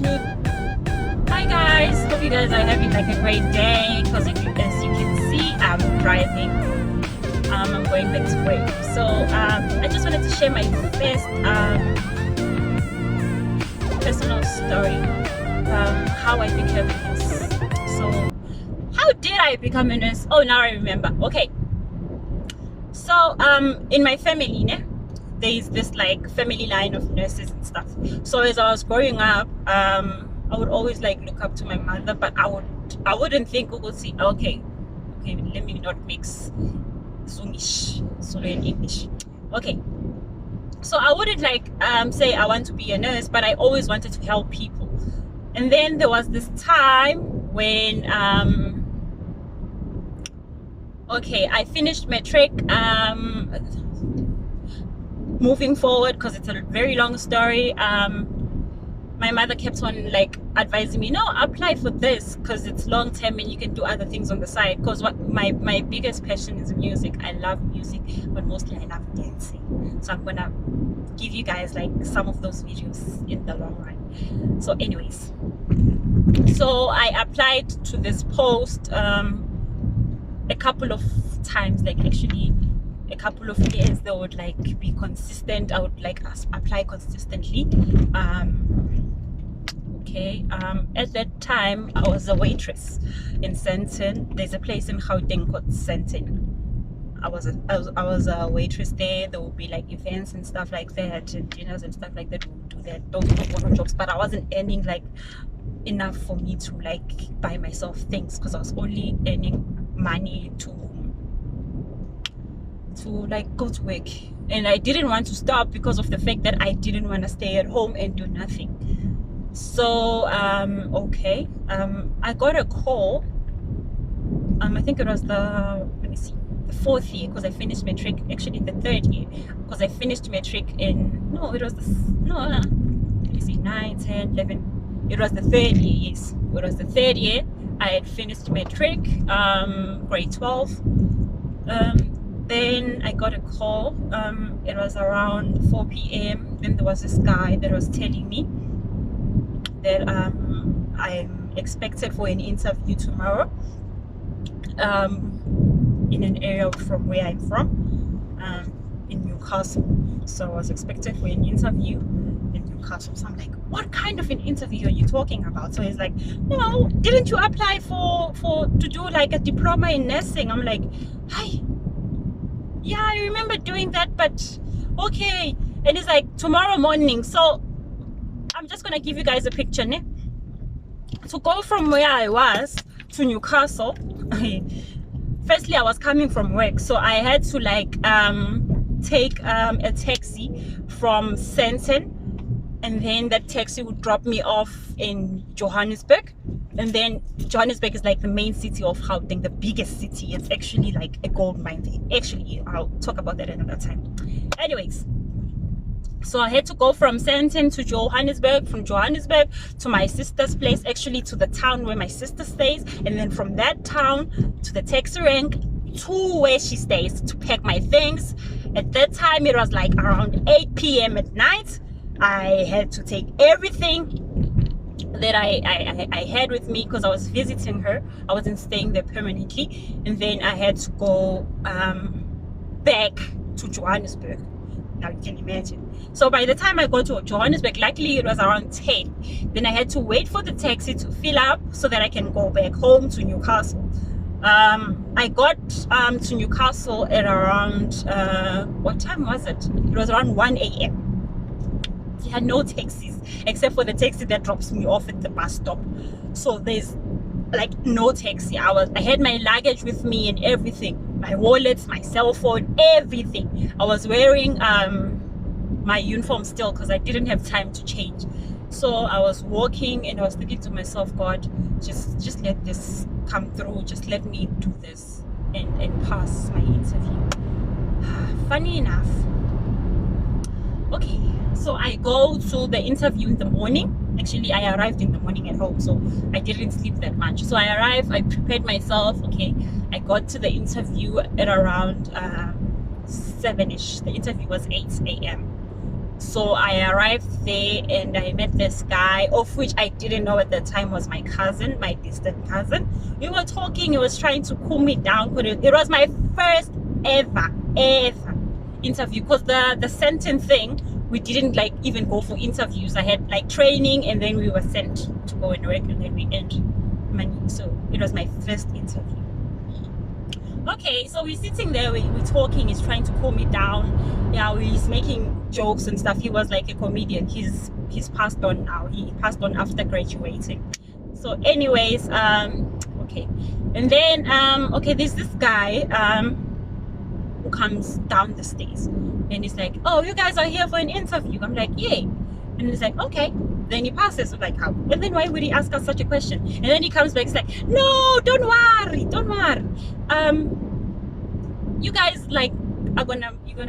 Hi guys, hope you guys are having like a great day because as you can see, I'm driving. I'm going back to work. So I just wanted to share my first personal story, how I became a nurse. So how did I become a nurse? Oh, now I remember. Okay. So in my family, né, there's this like family line of nurses and stuff. So as I was growing up, I would always like look up to my mother, but I wouldn't think okay, let me not mix Zungish, Zulu and English. Okay. So I wouldn't like say I want to be a nurse, but I always wanted to help people. And then there was this time when okay, I finished matric. Moving forward, because it's a very long story, my mother kept on like advising me, no, apply for this because it's long term and you can do other things on the side. Because what my biggest passion is music. I love music, but mostly I love dancing. So I'm gonna give you guys like some of those videos in the long run. So anyways, so I applied to this post a couple of times, like actually a couple of years. They would like be consistent. I would like apply consistently. Okay, at that time I was a waitress in Sandton. There's a place in Gauteng called Sandton. I was a waitress there. There would be like events and stuff like that, and dinners and stuff like that. We would do that, those jobs, but I wasn't earning like enough for me to like buy myself things, because I was only earning money to like go to work, and I didn't want to stop because of the fact that I didn't want to stay at home and do nothing. So okay, I got a call. I think it was the fourth year, because I finished matric, actually the third year, because I finished matric in, no, it was the, no, let me see, 9, 10, 11, it was the third year. Yes, it was the third year. I had finished matric, grade 12. Then I got a call. It was around 4 p.m. Then there was this guy that was telling me that I'm expected for an interview tomorrow in an area from where I'm from, in Newcastle. So I was expected for an interview in Newcastle. So I'm like, what kind of an interview are you talking about? So he's like, no, didn't you apply to do like a diploma in nursing? I'm like, hi, yeah, I remember doing that, but okay. And it's like tomorrow morning. So I'm just gonna give you guys a picture, ne? To go from where I was to Newcastle, firstly I was coming from work, so I had to like take a taxi from Sandton, and then that taxi would drop me off in Johannesburg. And then Johannesburg is like the main city of Gauteng, the biggest city. It's actually like a gold mine there. Actually, I'll talk about that another time. Anyways, so I had to go from Sandton to Johannesburg, from Johannesburg to my sister's place, actually to the town where my sister stays, and then from that town to the taxi rank to where she stays to pack my things. At that time, it was like around 8 p.m. at night. I had to take everything that I had with me, because I was visiting her. I wasn't staying there permanently. And then I had to go back to Johannesburg. Now you can imagine. So by the time I got to Johannesburg, luckily it was around 10. Then I had to wait for the taxi to fill up so that I can go back home to Newcastle. I got to Newcastle at around what time was it? It was around 1 a.m. He had no taxis except for the taxi that drops me off at the bus stop. So there's like no taxi. I had my luggage with me and everything, my wallets, my cell phone, everything. I was wearing my uniform still because I didn't have time to change. So I was walking and I was thinking to myself, God, just let this come through, just let me do this and pass my interview. Funny enough, okay, so I go to the interview in the morning. Actually, I arrived in the morning at home, so I didn't sleep that much. So I arrived, I prepared myself. Okay, I got to the interview at around 7ish. The interview was 8 a.m. So I arrived there and I met this guy, of which I didn't know at the time was my cousin, my distant cousin. We were talking, he was trying to cool me down, but it was my first ever interview, because the sentence thing, we didn't like even go for interviews. I had like training and then we were sent to go and work and then we earned money. So it was my first interview. Okay, so we're sitting there, we're talking, he's trying to cool me down. Yeah, he's making jokes and stuff. He was like a comedian. He's passed on now. He passed on after graduating. So anyways, okay. And then okay, there's this guy who comes down the stairs and he's like, oh, you guys are here for an interview. I'm like, yay. And he's like, okay. Then he passes. I'm like, how? And then why would he ask us such a question? And then he comes back, he's like, no, don't worry. You guys like are you're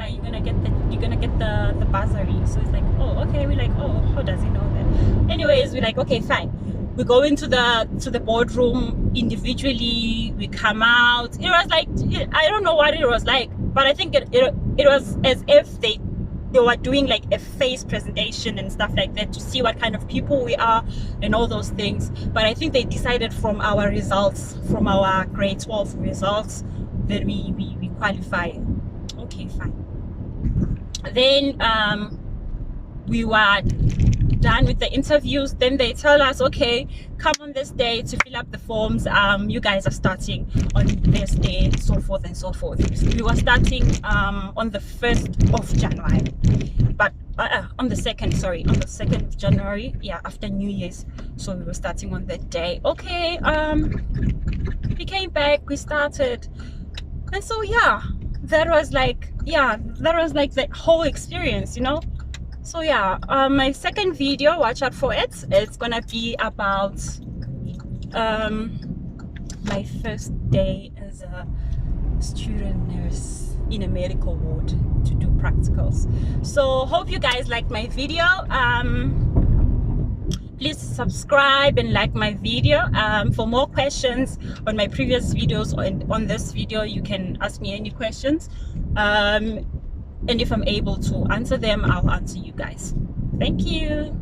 gonna get the bursary. So it's like, oh, okay. We're like, oh, how does he know that? Anyways, we're like, okay, fine. We go into the boardroom individually. We come out. It was like, I don't know what it was like, but I think it was as if they were doing like a face presentation and stuff like that to see what kind of people we are and all those things. But I think they decided from our results, from our grade 12 results, that we qualify. Okay, fine. Then we were done with the interviews. Then they tell us, okay, come on this day to fill up the forms. You guys are starting on this day, so forth and so forth. We were starting on the 1st of January, but on the 2nd of January, yeah, after New Year's. So we were starting on that day. Okay, we came back, we started, and so yeah, that was like the whole experience, you know. So yeah, my second video, watch out for it. It's gonna be about my first day as a student nurse in a medical ward to do practicals. So hope you guys liked my video. Please subscribe and like my video. For more questions on my previous videos or on this video, you can ask me any questions. And if I'm able to answer them, I'll answer you guys. Thank you.